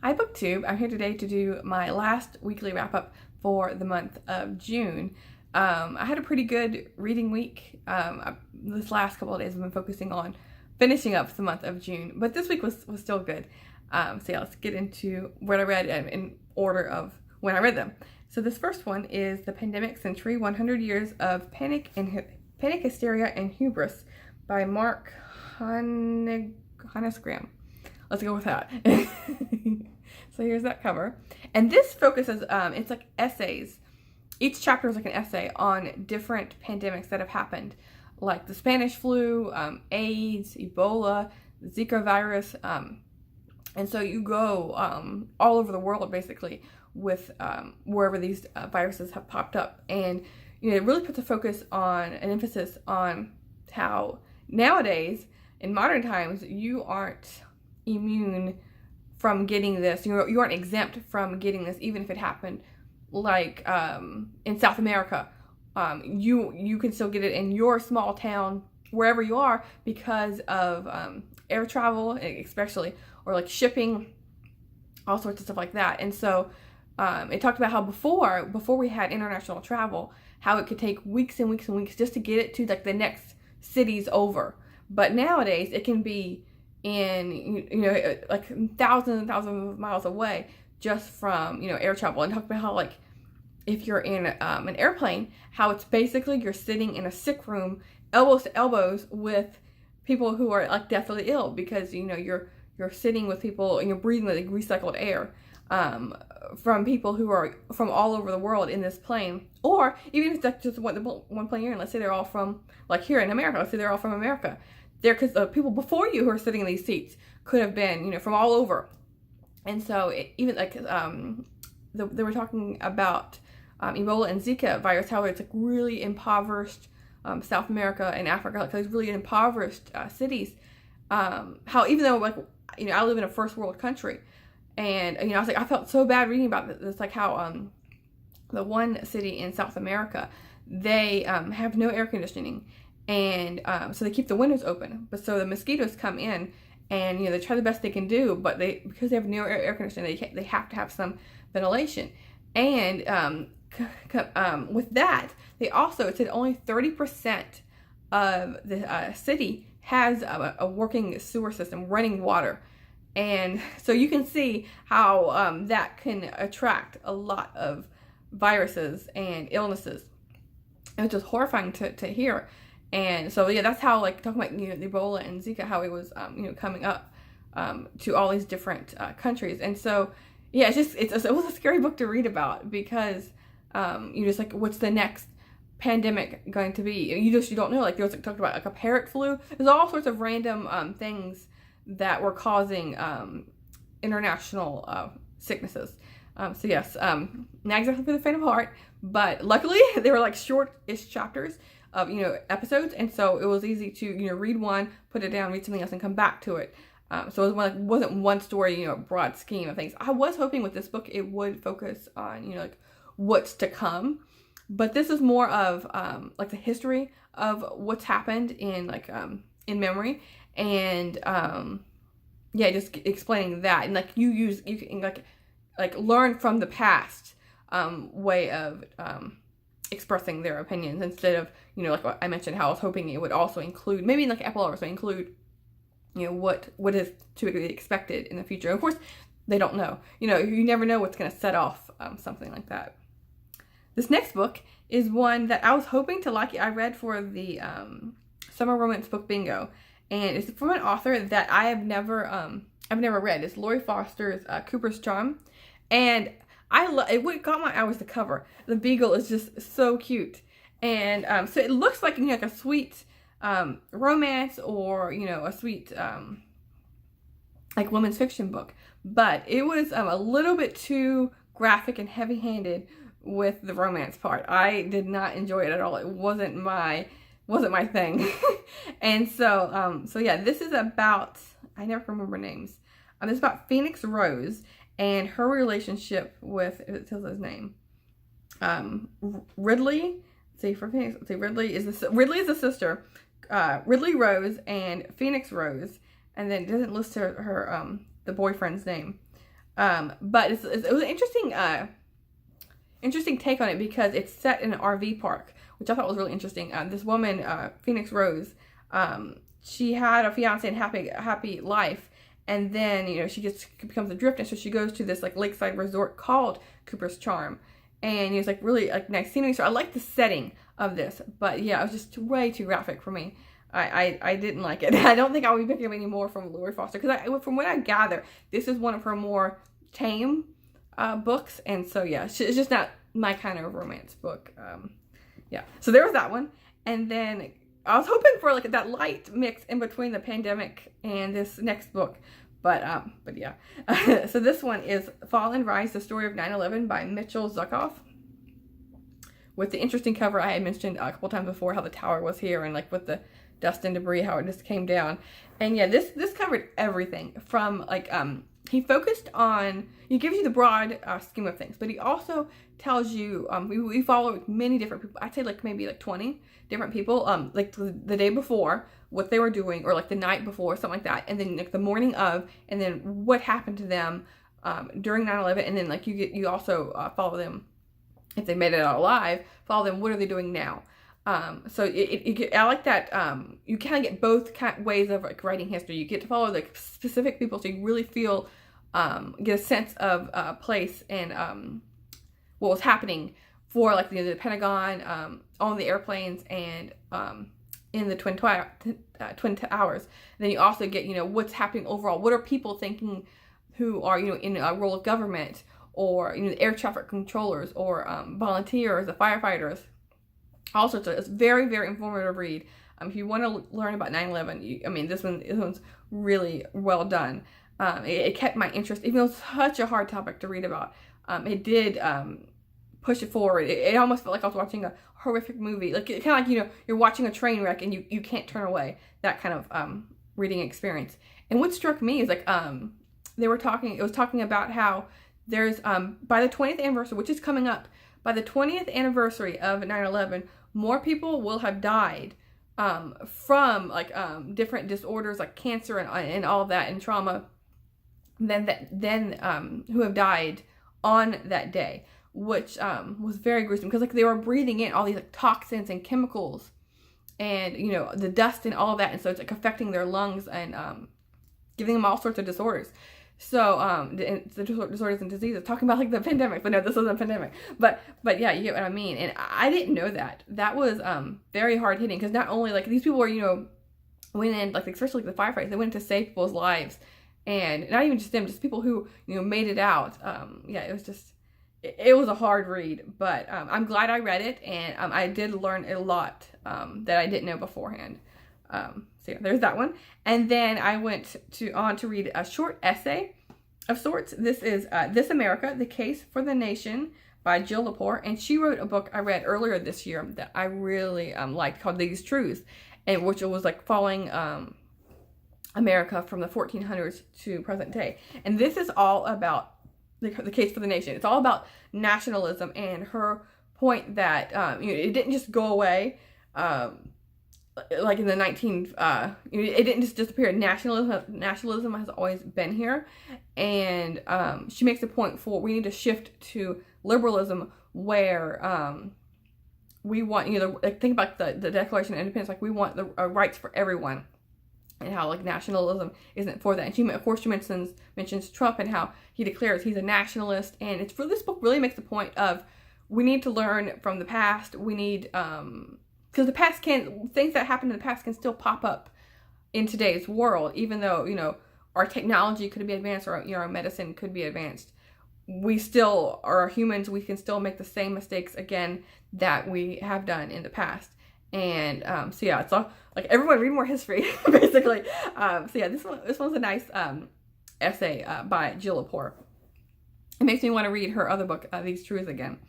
Hi BookTube. I'm here today to do my last weekly wrap up for the month of June. I had a pretty good reading week. This last couple of days I've been focusing on finishing up the month of June, but this week was still good. So yeah, let's get into what I read in order of when I read them. So this first one is The Pandemic Century, 100 Years of Panic, Hysteria, and Hubris by Mark Hanesgram. Let's go with that. So here's that cover. And this focuses, it's like essays. Each chapter is like an essay on different pandemics that have happened, like the Spanish flu, AIDS, Ebola, Zika virus. And so you go all over the world, basically, with wherever these viruses have popped up. And, you know, it really puts a focus on, an emphasis on how nowadays, in modern times, you aren't immune from getting this. You aren't exempt from getting this, even if it happened like in South America. You can still get it in your small town, wherever you are, because of air travel, especially, or like shipping, all sorts of stuff like that. And so it talked about how before we had international travel, how it could take weeks and weeks and weeks just to get it to like the next cities over. But nowadays it can be in, you know, like thousands and thousands of miles away just from, you know, air travel. And talk about how, like, if you're in an airplane, how it's basically you're sitting in a sick room, elbows to elbows, with people who are like deathly ill, because, you know, you're sitting with people and you're breathing like recycled air from people who are from all over the world in this plane. Or even if it's like just one plane you're in, let's say they're all from, like here in America, let's say they're all from America. There, because the people before you who are sitting in these seats could have been, you know, from all over. And so even like they were talking about Ebola and Zika virus, how it's like really impoverished South America and Africa, like those really impoverished cities. How even though, like, you know, I live in a first world country, and, you know, I was like, I felt so bad reading about this, like how the one city in South America, they have no air conditioning. And so they keep the windows open, but so the mosquitoes come in, and, you know, they try the best they can do, but because they have no air conditioning, they have to have some ventilation. And with that, they also, it said only 30% of the city has a working sewer system, running water. And so you can see how that can attract a lot of viruses and illnesses. It was just horrifying to hear. And so, yeah, that's how, like, talking about, you know, Ebola and Zika, how it was, you know, coming up to all these different countries. And so, yeah, it was a scary book to read about, because you just, like, what's the next pandemic going to be? You don't know. Like, there was, like, talked about, like, a parrot flu. There's all sorts of random things that were causing international sicknesses. So, yes, not exactly for the faint of heart, but luckily they were, like, short-ish chapters of, you know, episodes, and so it was easy to, you know, read one, put it down, read something else, and come back to it. So it wasn't one story, you know, broad scheme of things. I was hoping with this book it would focus on, you know, like, what's to come, but this is more of like the history of what's happened in, like, in memory, and yeah, just explaining that, and like you can like learn from the past way of expressing their opinions, instead of, you know, like what I mentioned, how I was hoping it would also include, maybe in like epilogues, include, you know, what is to be expected in the future. Of course, they don't know. You know, you never know what's going to set off something like that. This next book is one that I was hoping to like. I read for the Summer Romance Book Bingo, and it's from an author that I've never read. It's Lori Foster's Cooper's Charm, and it got my eye was the cover. The beagle is just so cute, and so it looks like, you know, like a sweet romance, or, you know, a sweet like women's fiction book. But it was a little bit too graphic and heavy-handed with the romance part. I did not enjoy it at all. It wasn't my thing. And so yeah, this is about, I never remember names. It's about Phoenix Rose and her relationship with, it tells his name, Ridley. See, for Phoenix, see, Ridley is the sister, Ridley Rose and Phoenix Rose, and then it doesn't list her the boyfriend's name. But it was an interesting take on it because it's set in an RV park, which I thought was really interesting. This woman, Phoenix Rose, she had a fiance and happy life, and then she becomes adrift, and so she goes to this like lakeside resort called Cooper's Charm, and it's like really like nice scenery. So I like the setting of this, but yeah, it was just way too graphic for me. I didn't like it. I don't think I'll be picking up any more from Lori Foster because from what I gather, this is one of her more tame books, and so yeah, it's just not my kind of romance book. Yeah, so there was that one, and then I was hoping for like that light mix in between the pandemic and this next book, but yeah. So this one is Fall and Rise: The Story of 9/11 by Mitchell Zuckoff, with the interesting cover I had mentioned a couple times before, how the tower was here and like with the dust and debris, how it just came down. And yeah, this covered everything from like he focused on, he gives you the broad scheme of things, but he also tells you, we follow many different people. I'd say like maybe like 20 different people, like the day before, what they were doing, or like the night before, something like that, and then like the morning of, and then what happened to them during 9/11, and then like you also follow them if they made it out alive, follow them, what are they doing now? So I like that you kind of get both ways of like writing history. You get to follow like specific people, so you really feel get a sense of place and what was happening for like the Pentagon, on the airplanes, and in the Twin Towers. And then you also get what's happening overall. What are people thinking who are in a role of government, or the air traffic controllers, or volunteers, the firefighters. All sorts of, it's very, very informative read. If you want to learn about 9/11, this one's really well done. It kept my interest, even though it's such a hard topic to read about. It did push it forward. It almost felt like I was watching a horrific movie, like kind of like you're watching a train wreck and you can't turn away. That kind of reading experience. And what struck me is like it was talking about how there's by the 20th anniversary, which is coming up, by the 20th anniversary of 9/11, more people will have died from like different disorders like cancer and all of that, and trauma than who have died on that day, which was very gruesome, because like they were breathing in all these like toxins and chemicals and the dust and all of that, and so it's like affecting their lungs and giving them all sorts of disorders. So the disorders and diseases, talking about like the pandemic, but no, this wasn't a pandemic. But yeah, you get what I mean. And I didn't know that. That was very hard hitting, because not only like these people were went in, like especially like the firefighters, they went in to save people's lives, and not even just them, just people who made it out. Yeah, it was just it was a hard read, but I'm glad I read it, and I did learn a lot that I didn't know beforehand. So yeah, there's that one. And then I went on to read a short essay of sorts. This is This America, The Case for the Nation by Jill Lepore. And she wrote a book I read earlier this year that I really liked, called These Truths, and which was like following America from the 1400s to present day. And this is all about the case for the nation. It's all about nationalism, and her point that it didn't just go away like in the it didn't just disappear. Nationalism has always been here, and she makes a point for we need to shift to liberalism, where we want like think about the Declaration of Independence, like we want the rights for everyone, and how like nationalism isn't for that. And she mentions Trump and how he declares he's a nationalist, and it's for this book really makes the point of we need to learn from the past. We need because the past things that happened in the past can still pop up in today's world, even though our technology could be advanced, or our medicine could be advanced. We still are humans. We can still make the same mistakes again that we have done in the past. And so yeah, it's all like everyone read more history basically. So yeah, this one's a nice essay by Jill Lepore. It makes me want to read her other book, These Truths, again.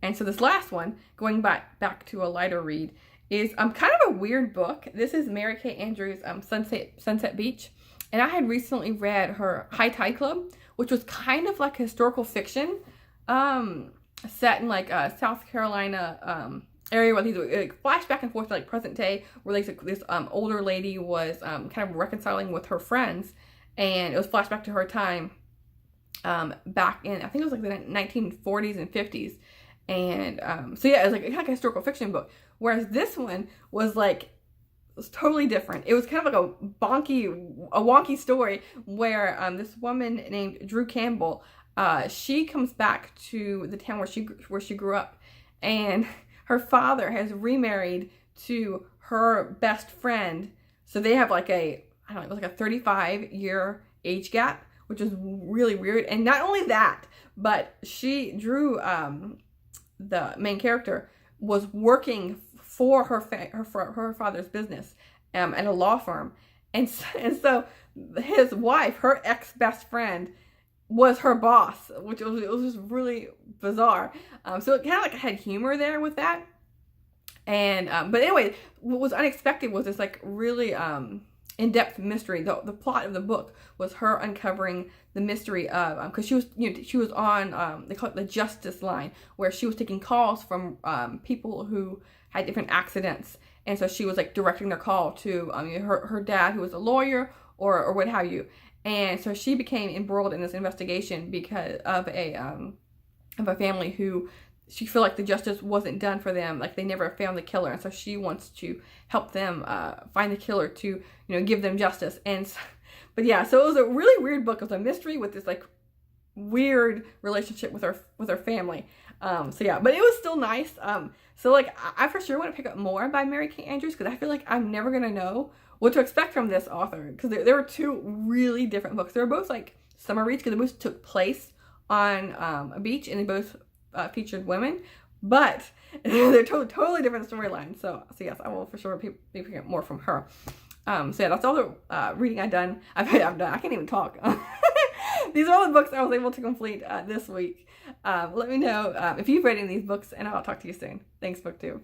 And so this last one, going back to a lighter read, is kind of a weird book. This is Mary Kay Andrews' Sunset Beach. And I had recently read her High Tide Club, which was kind of like historical fiction, set in like South Carolina area, where these like, flash back and forth to like present day, where this older lady was kind of reconciling with her friends, and it was flashback to her time back in, I think it was like the 1940s and 50s. And so yeah, it was like a historical fiction book. Whereas this one was like, it was totally different. It was kind of like a wonky story where this woman named Drew Campbell, she comes back to the town where she grew up, and her father has remarried to her best friend. So they have like I don't know, it was like a 35-year age gap, which is really weird. And not only that, but Drew, the main character, was working for her father's business at a law firm, and so his wife, her ex best friend, was her boss, which was, it was just really bizarre. So it kind of like had humor there with that. And but anyway, what was unexpected was this like really in-depth mystery. The plot of the book was her uncovering the mystery of, because she was on they call it the justice line, where she was taking calls from people who had different accidents, and so she was like directing their call to her dad, who was a lawyer, or what have you. And so she became embroiled in this investigation because of a family who she felt like the justice wasn't done for them, like they never found the killer, and so she wants to help them find the killer to give them justice. And but yeah, so it was a really weird book. It was a mystery with this like weird relationship with her family. So yeah, but it was still nice. So like I for sure want to pick up more by Mary Kay Andrews, because I feel like I'm never gonna know what to expect from this author, because there were two really different books. They were both like summer reads, because they both took place on a beach, and they both featured women, but they're totally different storylines. So yes, I will for sure be picking up more from her. So yeah, that's all the reading I've done. I've done. I can't even talk. These are all the books I was able to complete this week. Let me know if you've read any of these books, and I'll talk to you soon. Thanks, BookTube.